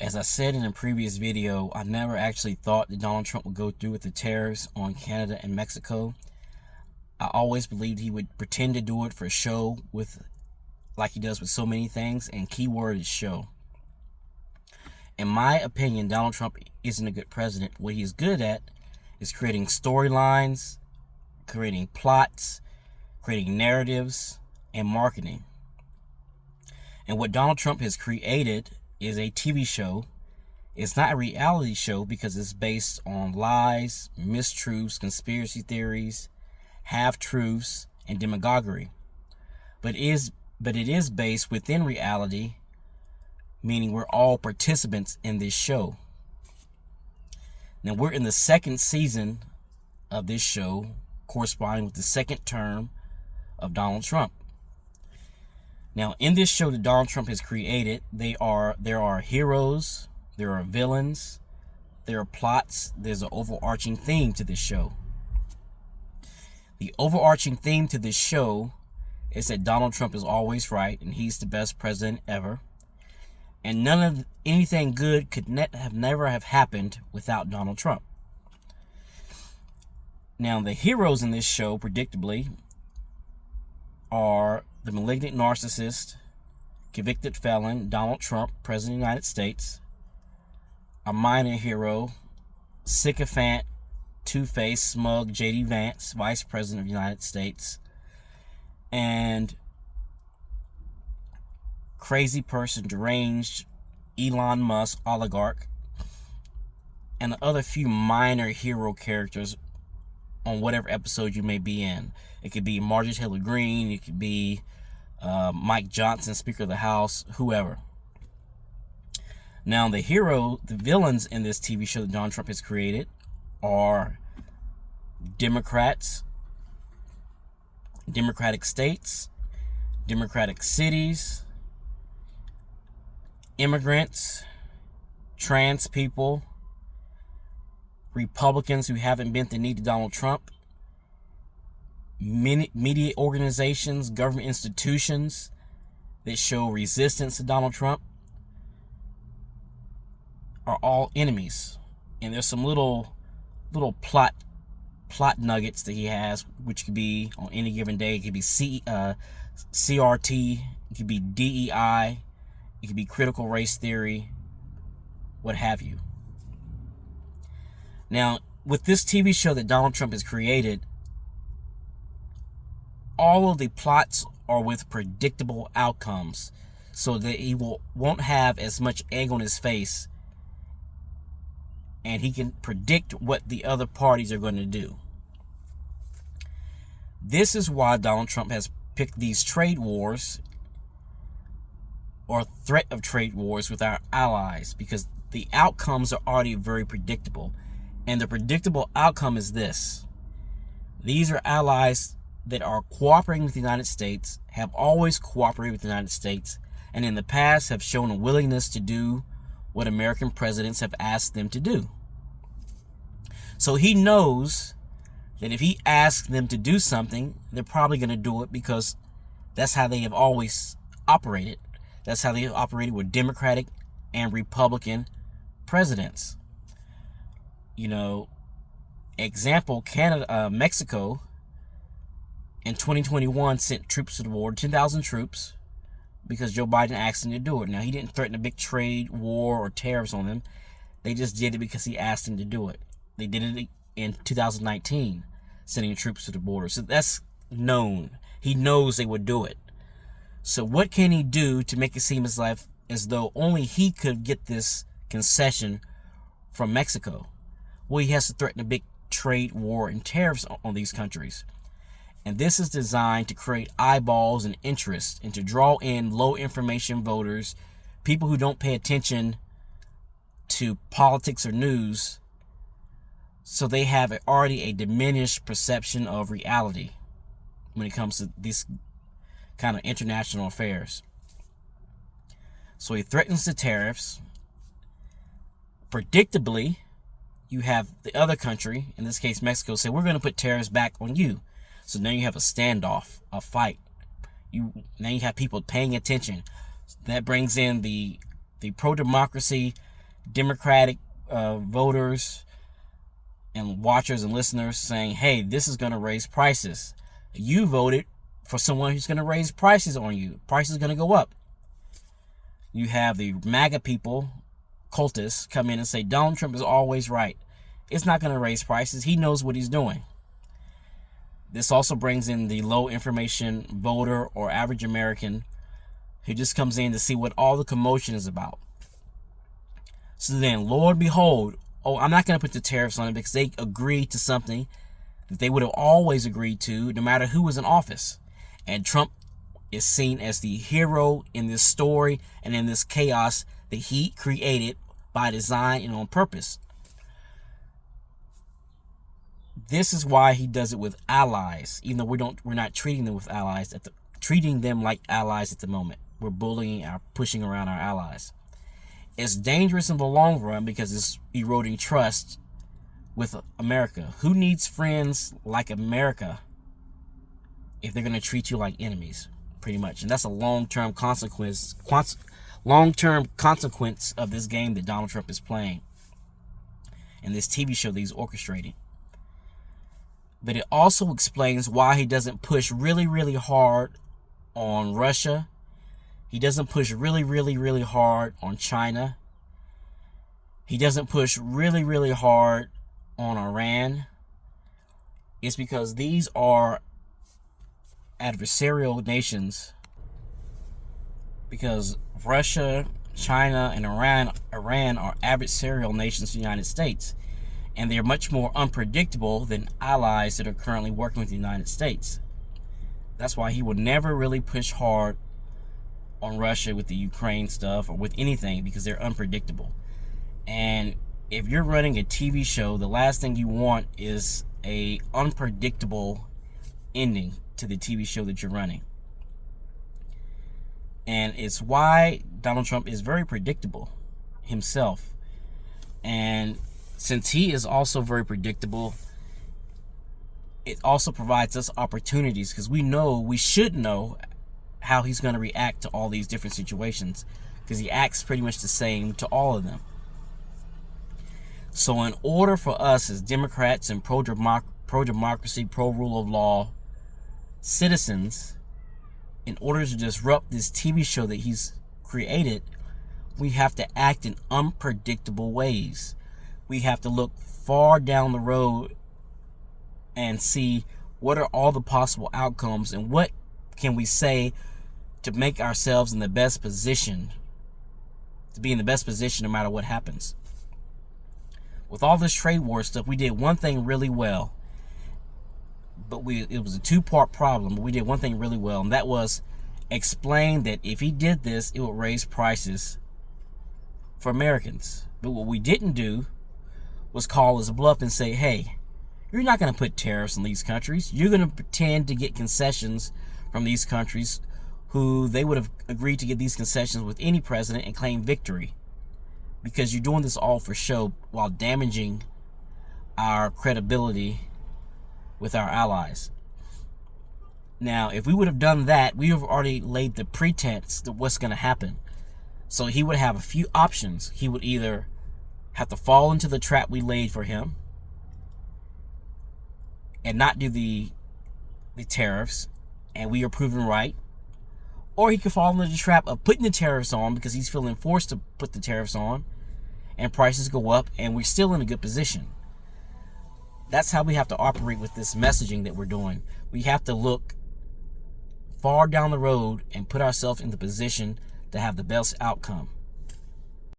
As I said in a previous video, I never actually thought that Donald Trump would go through with the tariffs on Canada and Mexico. I always believed he would pretend to do it for show, like he does with so many things, and keyword is show. In my opinion, Donald Trump isn't a good president. What he's good at is creating storylines, creating plots, creating narratives, and marketing. And what Donald Trump has created is a TV show. It's not a reality show because it's based on lies, mistruths, conspiracy theories, half-truths, and demagoguery. But it is based within reality, meaning we're all participants in this show. Now we're in the second season of this show, corresponding with the second term of Donald Trump. Now, in this show that Donald Trump has created, there are heroes, there are villains, there are plots, there's an overarching theme to this show. The overarching theme to this show is that Donald Trump is always right and he's the best president ever. And none of anything good could never have happened without Donald Trump. Now, the heroes in this show, predictably, are the malignant narcissist, convicted felon, Donald Trump, President of the United States, a minor hero, sycophant, two-faced, smug J.D. Vance, Vice President of the United States, and crazy person, deranged, Elon Musk, oligarch, and the other few minor hero characters on whatever episode you may be in. It could be Marjorie Taylor Greene, it could be Mike Johnson, Speaker of the House, whoever. Now, the villains in this TV show that Donald Trump has created are Democrats, Democratic states, Democratic cities, immigrants, trans people, Republicans who haven't bent the knee to Donald Trump, media organizations, government institutions that show resistance to Donald Trump are all enemies. And there's some little plot nuggets that he has, which could be on any given day. It could be CRT, it could be DEI, it could be critical race theory, what have you. Now, with this TV show that Donald Trump has created, all of the plots are with predictable outcomes, so that he won't have as much egg on his face, and he can predict what the other parties are going to do. This is why Donald Trump has picked these trade wars, or threat of trade wars, with our allies, because the outcomes are already very predictable. And the predictable outcome is this: these are allies that are cooperating with the United States, have always cooperated with the United States, and in the past have shown a willingness to do what American presidents have asked them to do. So he knows that if he asks them to do something, they're probably going to do it, because that's how they have always operated. That's how they have operated with Democratic and Republican presidents. You know, example, Mexico in 2021 sent troops to the border, 10,000 troops, because Joe Biden asked them to do it. Now, he didn't threaten a big trade war or tariffs on them. They just did it because he asked them to do it. They did it in 2019, sending troops to the border. So that's known. He knows they would do it. So what can he do to make it seem as though only he could get this concession from Mexico? Well, he has to threaten a big trade war and tariffs on these countries. And this is designed to create eyeballs and interest, and to draw in low information voters, people who don't pay attention to politics or news, so they have already a diminished perception of reality when it comes to these kind of international affairs. So he threatens the tariffs. Predictably, you have the other country, in this case Mexico, say, we're going to put tariffs back on you. So now you have a standoff, a fight. Now you have people paying attention. That brings in the pro-democracy Democratic voters and watchers and listeners saying, hey, this is going to raise prices. You voted for someone who's going to raise prices on you. Prices are going to go up. You have the MAGA people, cultists, come in and say Donald Trump is always right. It's not going to raise prices. He knows what he's doing. This also brings in the low information voter or average American who just comes in to see what all the commotion is about. So then, Lord behold, I'm not going to put the tariffs on it because they agreed to something that they would have always agreed to no matter who was in office. And Trump is seen as the hero in this story and in this chaos that he created by design and on purpose. This is why he does it with allies, even though we're not treating them with allies treating them like allies at the moment. We're bullying pushing around our allies. It's dangerous in the long run because it's eroding trust with America. Who needs friends like America if they're going to treat you like enemies, pretty much? And that's a long-term consequence of this game that Donald Trump is playing and this TV show that he's orchestrating. But it also explains why he doesn't push really, really hard on Russia. He doesn't push really, really, really hard on China. He doesn't push really, really hard on Iran. It's because these are adversarial nations. Because Russia, China, and Iran are adversarial nations to the United States. And they're much more unpredictable than allies that are currently working with the United States. That's why he would never really push hard on Russia with the Ukraine stuff or with anything, because they're unpredictable. And if you're running a TV show, the last thing you want is a unpredictable ending to the TV show that you're running. And it's why Donald Trump is very predictable himself. And since he is also very predictable, it also provides us opportunities, because we should know how he's going to react to all these different situations, because he acts pretty much the same to all of them. So in order for us as Democrats and pro-democracy, pro-rule of law citizens, in order to disrupt this TV show that he's created, we have to act in unpredictable ways. We have to look far down the road and see what are all the possible outcomes and what can we say to make ourselves in the best position, to be in the best position no matter what happens. With all this trade war stuff, we did one thing really well, but it was a two-part problem, but we did one thing really well, and that was explain that if he did this, it would raise prices for Americans. But what we didn't do was call his bluff and say, hey, you're not going to put tariffs on these countries. You're going to pretend to get concessions from these countries who they would have agreed to get these concessions with any president and claim victory, because you're doing this all for show while damaging our credibility with our allies. Now, if we would have done that, we have already laid the pretense that what's going to happen. So he would have a few options. He would either have to fall into the trap we laid for him and not do the tariffs, and we are proven right. Or he could fall into the trap of putting the tariffs on because he's feeling forced to put the tariffs on, and prices go up, and we're still in a good position. That's how we have to operate with this messaging that we're doing. We have to look far down the road and put ourselves in the position to have the best outcome.